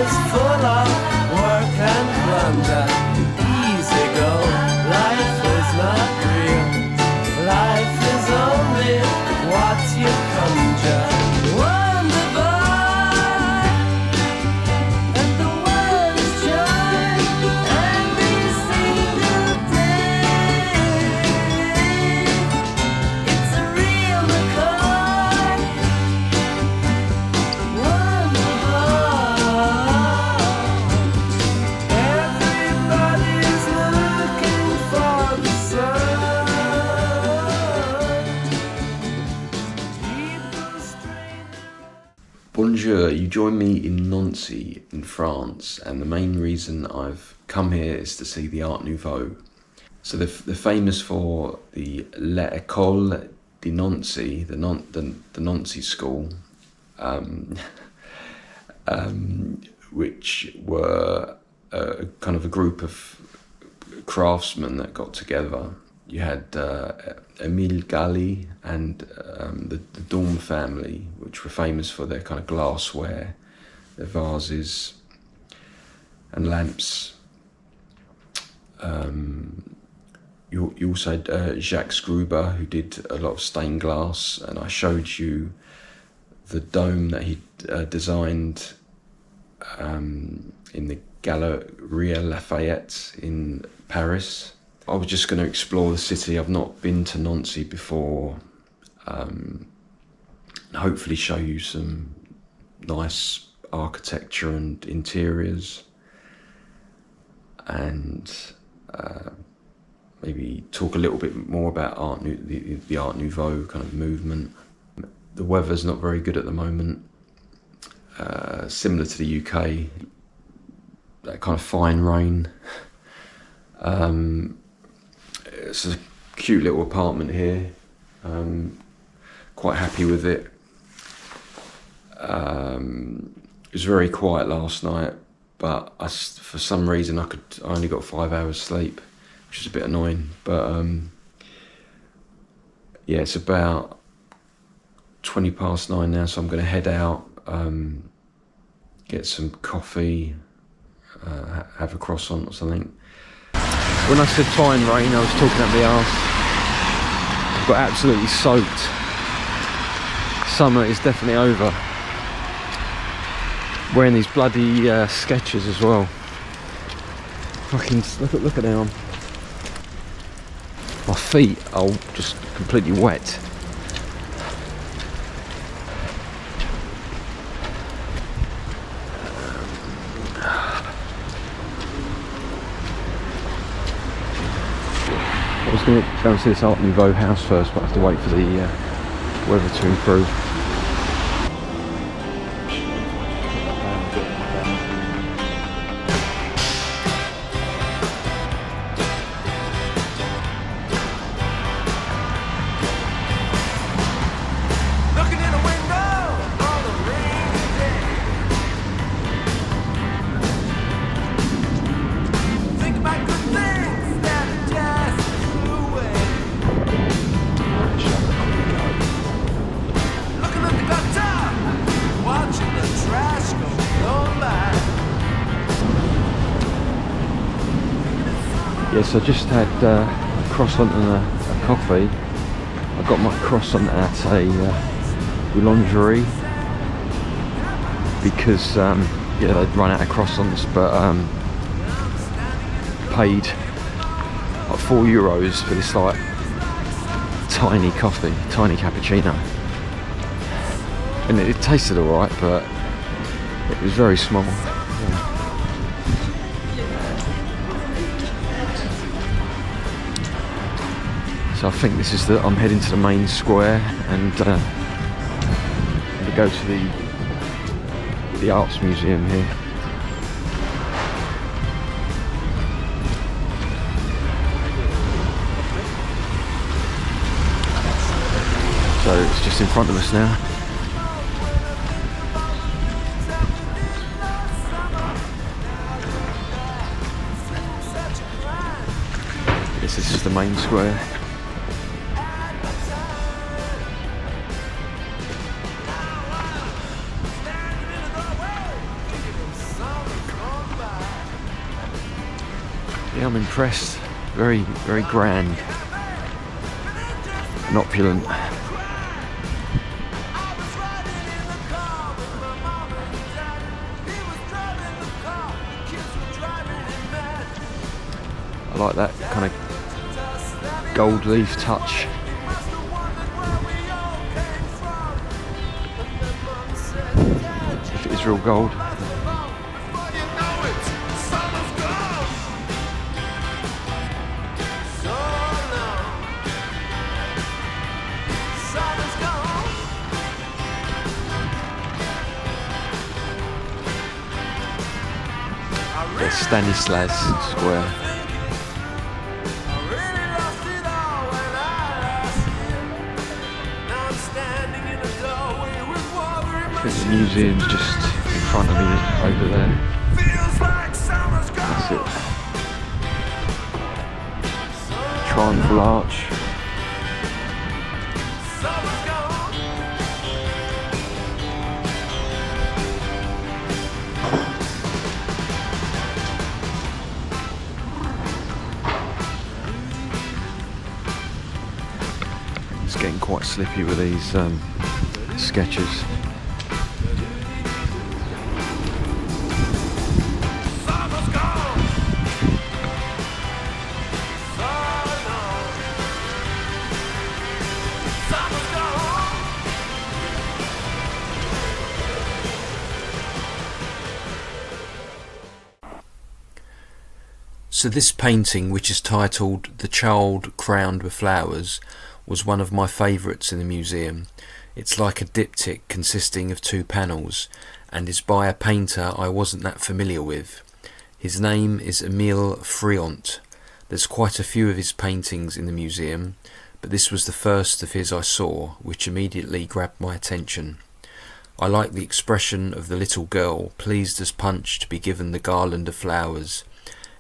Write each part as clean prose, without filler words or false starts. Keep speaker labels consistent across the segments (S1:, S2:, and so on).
S1: is full of work and blunder. Easy go, life is not real. Life is only what you conjure. Wonderful, and the world is joy every single day. It's a real McCoy. Wonderful. Everybody's looking for the sun. People straining.
S2: Bonjour, you join me in Nancy in France, and the main reason I've come here is to see the Art Nouveau. So they're famous for the L'École de Nancy, the Nancy school, which were kind of a group of craftsmen that got together. You had Émile Galli and the Dorme family, which were famous for their kind of glassware, their vases and lamps. You also had Jacques Gruber, who did a lot of stained glass, and I showed you the dome that he designed in the Galerie Lafayette in Paris. I was just going to explore the city. I've not been to Nancy before. Hopefully show you some nice architecture and interiors, and maybe talk a little bit more about the Art Nouveau kind of movement. The weather's not very good at the moment, similar to the UK, that kind of fine rain. It's a cute little apartment here, quite happy with it. It was very quiet last night, but for some reason I only got 5 hours sleep, which is a bit annoying. But yeah, it's about 9:20 now, so I'm going to head out, get some coffee, have a croissant or something. When I said fine rain, I was talking up the arse. I've got absolutely soaked. Summer is definitely over. Wearing these bloody Skechers as well. Fucking look at them. My feet are just completely wet. I was going to go and see this Art Nouveau house first, but I have to wait for the weather to improve.
S1: Looking in a window on a rainy day. Think about good things that just flew away. Looking at the gutter, watching the trash go by.
S2: Yes, I just had a croissant and a coffee. I got my croissant at a boulangerie because yeah, they'd run out of croissants, but paid like €4 for this like tiny coffee, tiny cappuccino, and it tasted alright, but it was very small. Yeah. So I think this is I'm heading to the main square, and we go to the arts museum here. So it's just in front of us now. This is the main square. Yeah, I'm impressed. Very, very grand and opulent. I like that kind of gold leaf touch. If it is real gold. There's Stanislas Square. I think the museum's just in front of me over there. That's it. Triumphal Arch. It's getting quite slippy with these sketches.
S3: So this painting, which is titled The Child Crowned with Flowers, was one of my favourites in the museum. It's like a diptych consisting of 2 panels and is by a painter I wasn't that familiar with. His name is Emile Friant. There's quite a few of his paintings in the museum, but this was the first of his I saw, which immediately grabbed my attention. I like the expression of the little girl, pleased as Punch to be given the garland of flowers,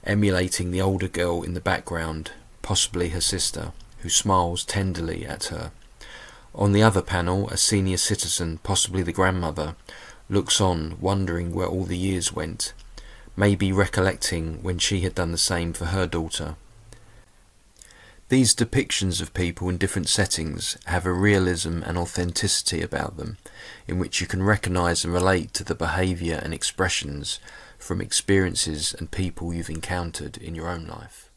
S3: emulating the older girl in the background, possibly her sister, who smiles tenderly at her. On the other panel, a senior citizen, possibly the grandmother, looks on, wondering where all the years went, maybe recollecting when she had done the same for her daughter. These depictions of people in different settings have a realism and authenticity about them, in which you can recognise and relate to the behaviour and expressions from experiences and people you've encountered in your own life.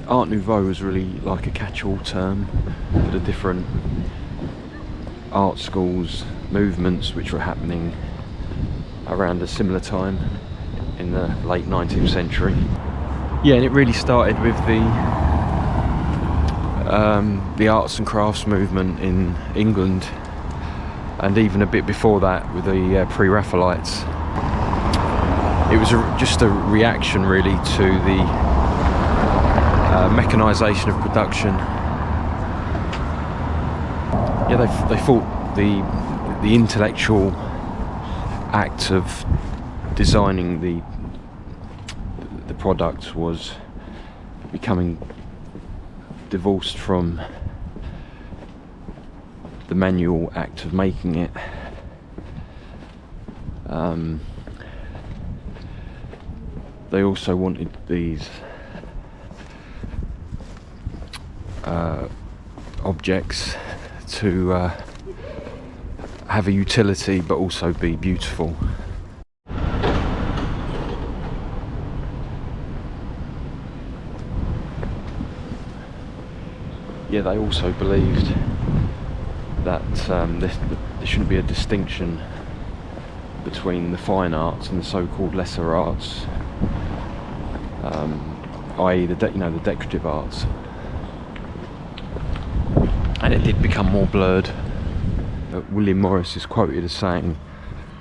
S2: Art Nouveau was really like a catch-all term for the different art schools, movements which were happening around a similar time in the late 19th century. Yeah, and it really started with the arts and crafts movement in England, and even a bit before that with the pre-Raphaelites. It was just a reaction really to the mechanisation of production. Yeah, they thought the intellectual act of designing the product was becoming divorced from the manual act of making it. They also wanted these objects to have a utility but also be beautiful. Yeah, they also believed that there shouldn't be a distinction between the fine arts and the so-called lesser arts, i.e. the decorative arts. And it did become more blurred. William Morris is quoted as saying,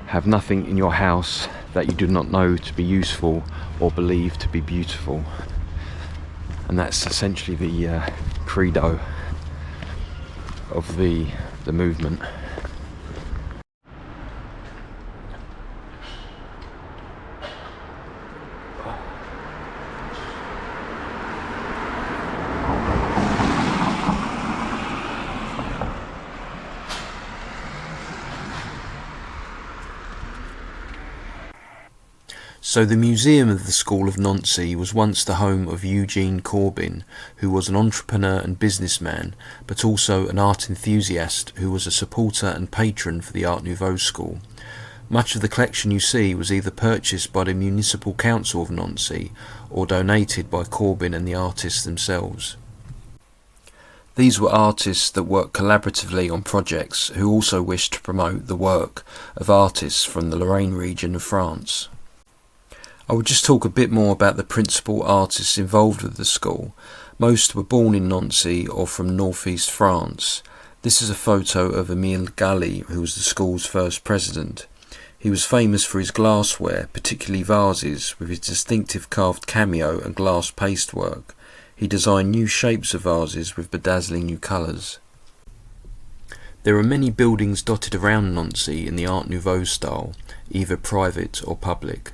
S2: "Have nothing in your house that you do not know to be useful or believe to be beautiful." And that's essentially the credo of the movement.
S3: So the Museum of the School of Nancy was once the home of Eugene Corbin, who was an entrepreneur and businessman, but also an art enthusiast who was a supporter and patron for the Art Nouveau school. Much of the collection you see was either purchased by the Municipal Council of Nancy or donated by Corbin and the artists themselves. These were artists that worked collaboratively on projects who also wished to promote the work of artists from the Lorraine region of France. I will just talk a bit more about the principal artists involved with the school. Most were born in Nancy or from northeast France. This is a photo of Émile Galli, who was the school's first president. He was famous for his glassware, particularly vases, with his distinctive carved cameo and glass pastework. He designed new shapes of vases with bedazzling new colours. There are many buildings dotted around Nancy in the Art Nouveau style, either private or public.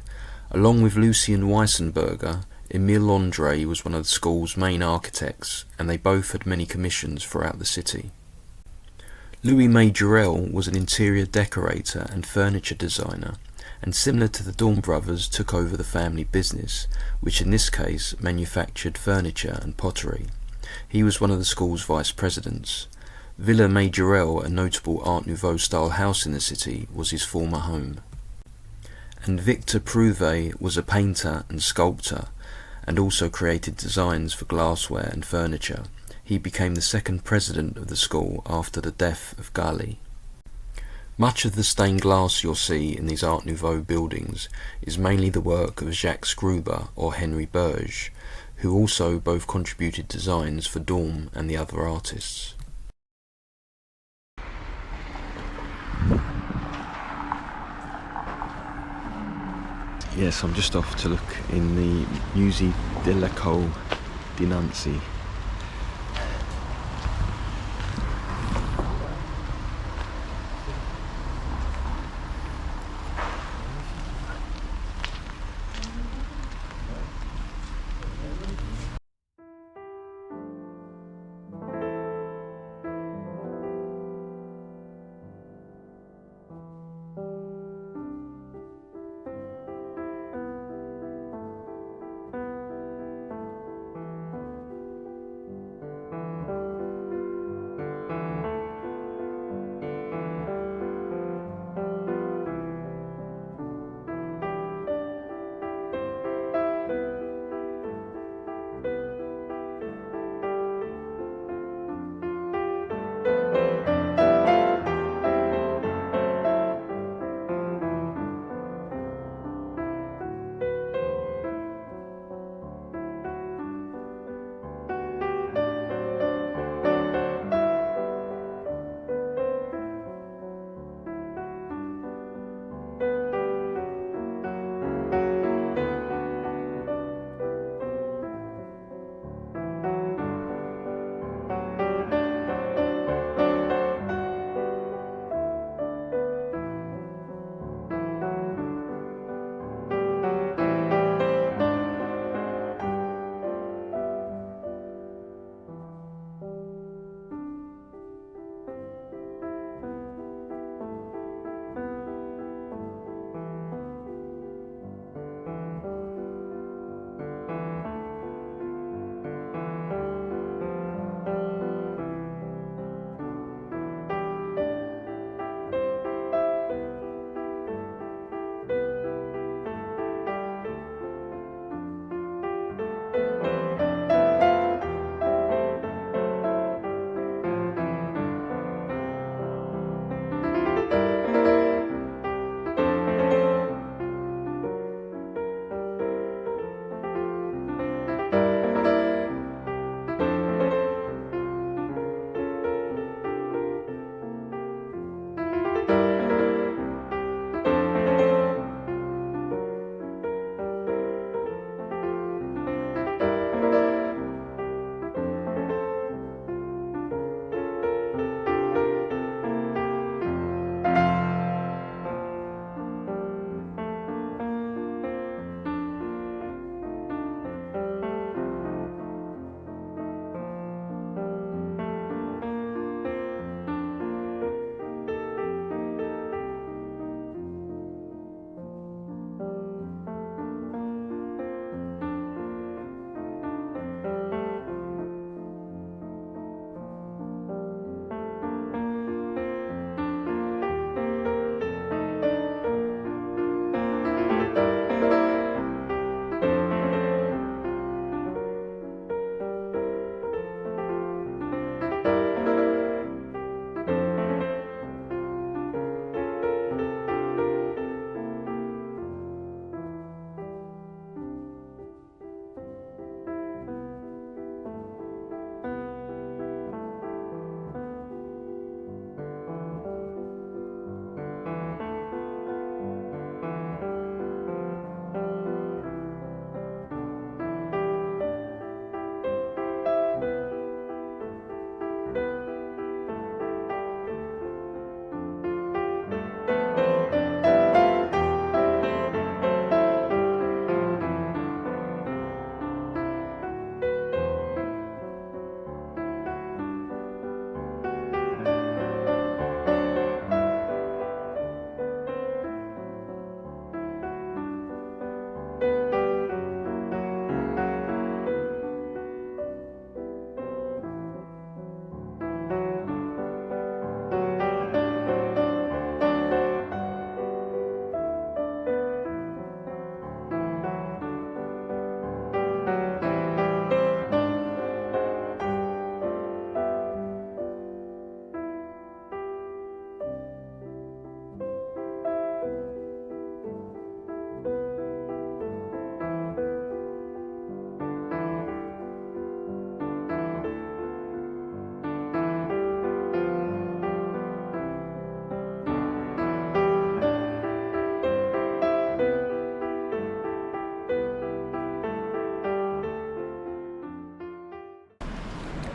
S3: Along with Lucien Weissenberger, Émile Landré was one of the school's main architects, and they both had many commissions throughout the city. Louis Majorel was an interior decorator and furniture designer, and similar to the Dawn brothers took over the family business, which in this case manufactured furniture and pottery. He was one of the school's vice presidents. Villa Majorel, a notable Art Nouveau style house in the city, was his former home. And Victor Prouvé was a painter and sculptor, and also created designs for glassware and furniture. He became the second president of the school after the death of Galli. Much of the stained glass you'll see in these Art Nouveau buildings is mainly the work of Jacques Gruber or Henry Berge, who also both contributed designs for Dawn and the other artists.
S2: Yes, I'm just off to look in the Musée de l'École de Nancy.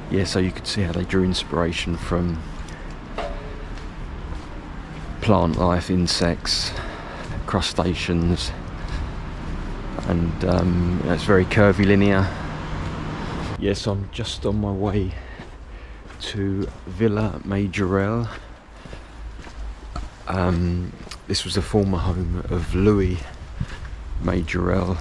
S2: Yeah, so you could see how they drew inspiration from plant life, insects, crustaceans, and it's very curvy, linear. Yes, I'm just on my way to Villa Majorelle. This was the former home of Louis Majorelle.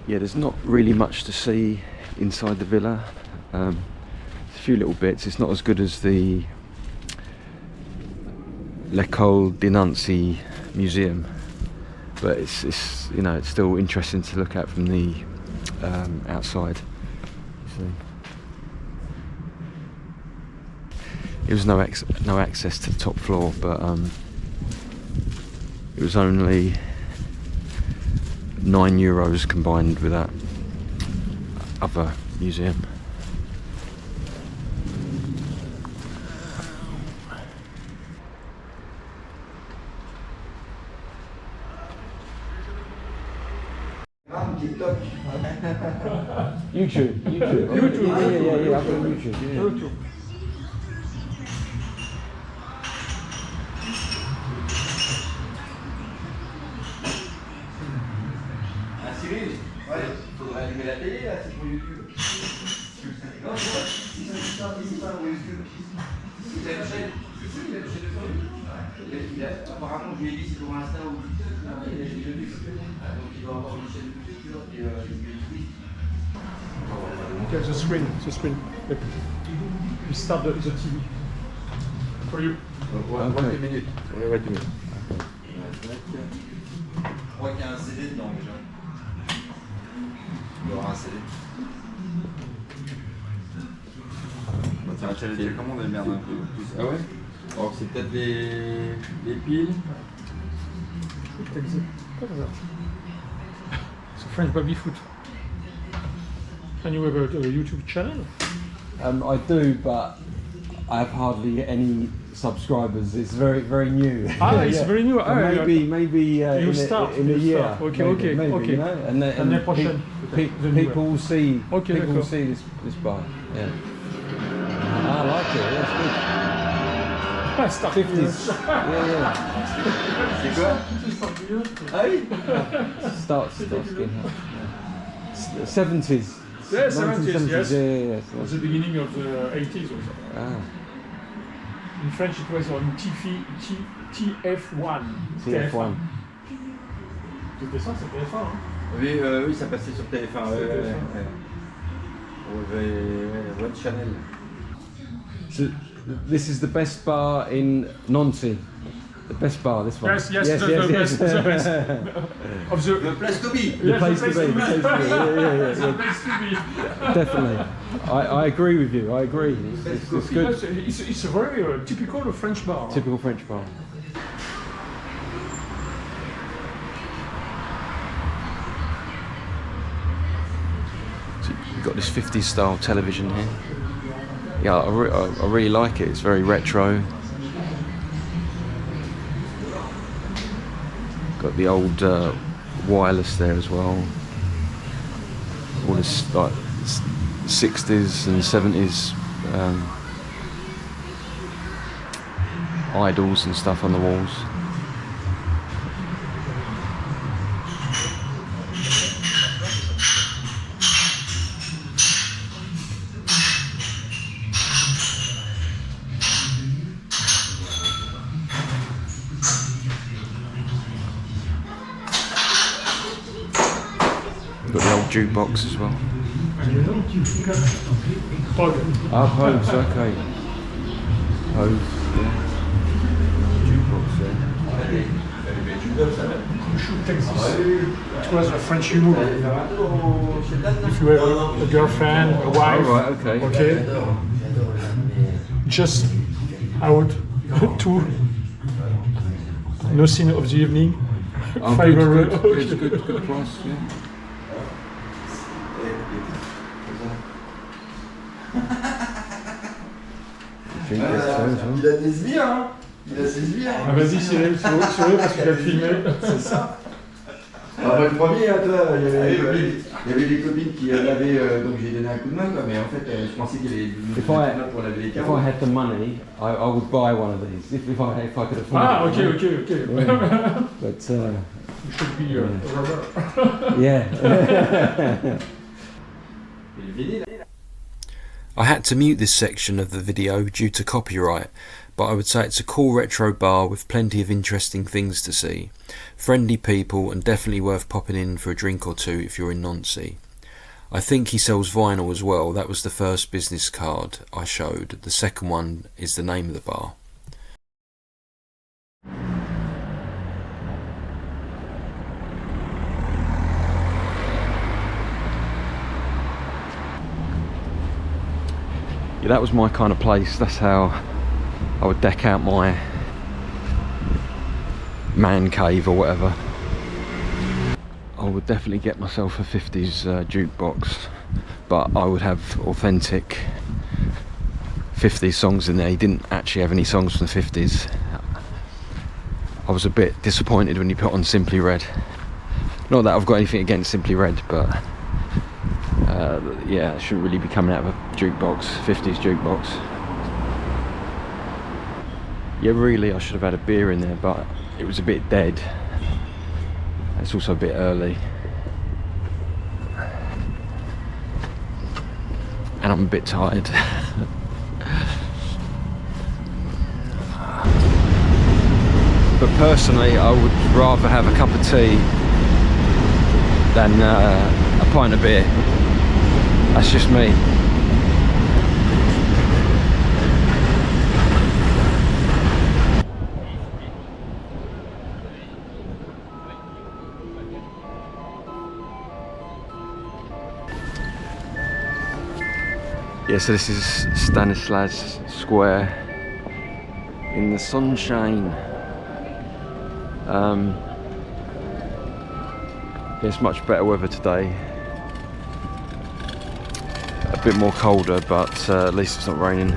S2: Yeah, there's not really much to see inside the villa. There's a few little bits. It's not as good as the L'École des Nancy museum, but it's you know, it's still interesting to look at from the outside. So it was no access to the top floor, but it was only €9 combined with that other museum. YouTube. Yeah, I've got YouTube. Yeah.
S4: Ouais, faudrait allumer la télé là, c'est pour YouTube. Non, tu vois, si ça pour YouTube. Il a une chaîne, il a une chaîne de famille. Apparemment, je lui ai dit c'est pour Insta ou TikTok. Il a une chaîne de YouTube. Donc il doit avoir une chaîne de culture et YouTube.
S5: Okay, the screen. We start the TV. For you.
S2: Okay.
S4: Minutes.
S2: Ouais, 20 minutes.
S4: Je crois qu'il y a un CD dedans déjà. Il y aura un CD. c'est la télécommande, elle merde un peu plus.
S2: Ah ouais?
S4: Alors c'est peut-être les piles.
S5: It's a French baby foot. And you have a YouTube channel?
S1: I do, but I have hardly any subscribers. It's very new.
S5: Ah, it's very new.
S1: But maybe
S5: you start
S1: in a year.
S5: Start. Okay,
S1: maybe,
S5: okay.
S1: You know? And
S5: L'année prochaine.
S1: people will see.
S5: Okay,
S1: people will
S5: d'accord.
S1: see this bar. Yeah. I like it. Yeah, it's good.
S5: Ah, start
S1: 50s. Yeah.
S4: C'est quoi? Ah oui.
S1: Starts getting hot. 70s.
S5: Yeah, 70s,
S1: 1970s,
S5: yes.
S1: Yeah.
S5: It was the beginning of the 80s also.
S1: Ah,
S5: In French it was on TF1.
S1: TF1.
S5: C'était ça, c'est TF1. Hein?
S4: Oui, oui, ça passait sur TF1. Ouais. One Channel.
S1: So this is the best bar in Nancy. The best bar, this one.
S5: Yes, the best. Of the
S4: Place to be.
S1: The place to be.
S5: The
S1: Yeah.
S5: place to be.
S1: Definitely. I agree with you. I agree. It's good.
S5: It's a very typical French bar.
S1: Typical French bar.
S2: So you've got this 50s style television here. Yeah, I really like it. It's very retro. Got the old wireless there as well. All this like 60s and 70s idols and stuff on the walls. Got the old jukebox as well.
S1: Ah, Pogues, okay. Pogues, yeah. Jukebox there.
S5: You should take this. It was a French humor. If you have a girlfriend, a wife,
S1: Oh, right, okay.
S5: okay, just out to no scene of the evening.
S1: Oh,
S5: €5.
S1: good price, yeah. Drink this too, as well.
S4: Il a des sbires, hein. Il a ses sbires.
S5: Ah, vas-y Cyril, Cyril parce que tu as filmé.
S4: C'est ça. Ah, bah, le premier, hein, toi, il y avait des copines qui l'avaient, donc j'ai donné un coup de main, quoi, mais en fait, je pensais qu'il y avait
S1: If
S4: pour laver les
S1: If
S4: carreaux.
S1: I had the money, I would buy one of these. If I could afford
S5: Ah,
S1: it.
S5: ok.
S1: But
S5: You should be a rubber.
S1: yeah.
S3: I had to mute this section of the video due to copyright, but I would say it's a cool retro bar with plenty of interesting things to see. Friendly people and definitely worth popping in for a drink or two if you're in Nancy. I think he sells vinyl as well. That was the first business card I showed. The second one is the name of the bar.
S2: Yeah, that was my kind of place. That's how I would deck out my man cave or whatever. I would definitely get myself a 50s jukebox, but I would have authentic 50s songs in there. He didn't actually have any songs from the 50s. I was a bit disappointed when he put on Simply Red. Not that I've got anything against Simply Red, but yeah, I shouldn't really be coming out of a jukebox, 50s jukebox. Yeah, really, I should have had a beer in there, but it was a bit dead. It's also a bit early. And I'm a bit tired. But personally, I would rather have a cup of tea than a pint of beer. That's just me. Yeah, so this is Stanislas Square in the sunshine. Yeah, it's much better weather today. A bit more colder, but at least it's not raining.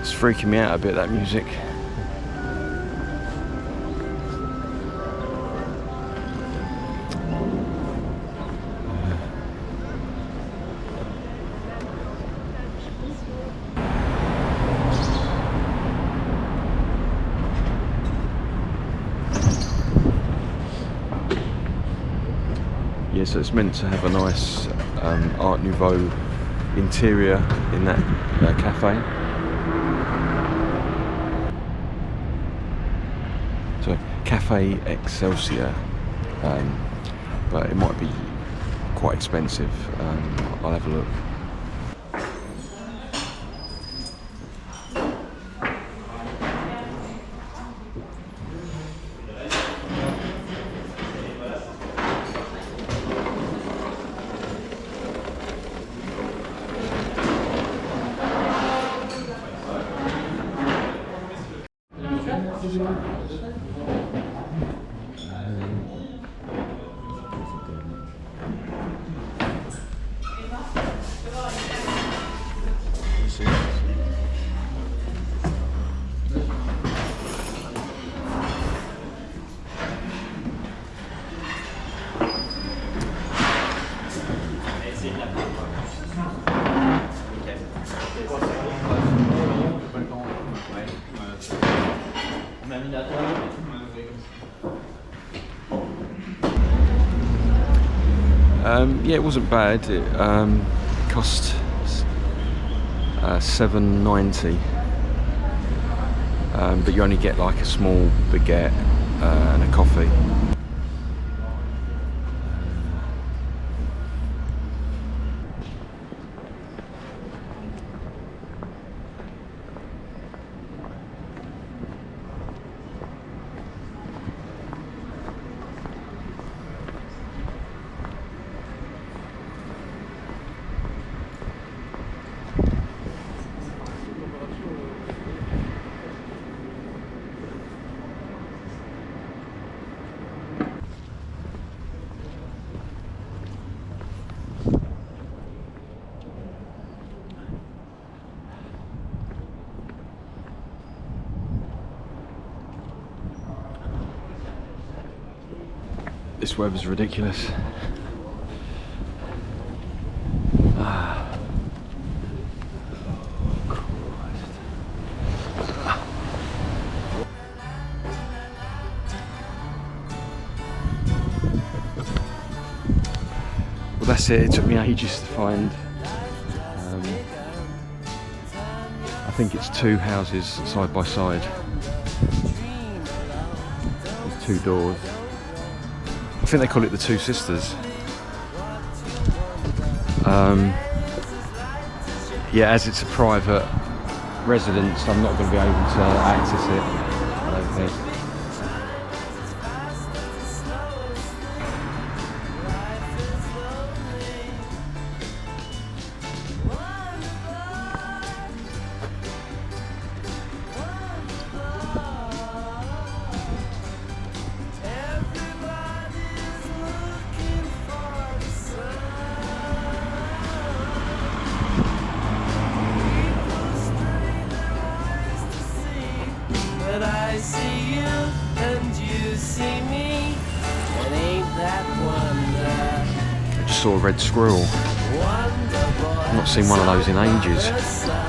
S2: It's freaking me out a bit, that music. Yeah, so it's meant to have a nice Art Nouveau interior in that cafe. So Cafe Excelsior, but it might be quite expensive. I'll have a look. Yeah, it wasn't bad. It cost $7.90, but you only get like a small baguette and a coffee. This weather's ridiculous. Well, that's it. It took me ages to find. I think it's two houses side by side. There's two doors. I think they call it the Two Sisters. Yeah, as it's a private residence, I'm not going to be able to access it, I don't think.
S1: But I see you and you see me, and ain't that wonder?
S2: I just saw a red squirrel.
S1: Wonder boy,
S2: I've not seen one of those in ages.
S1: summer sun.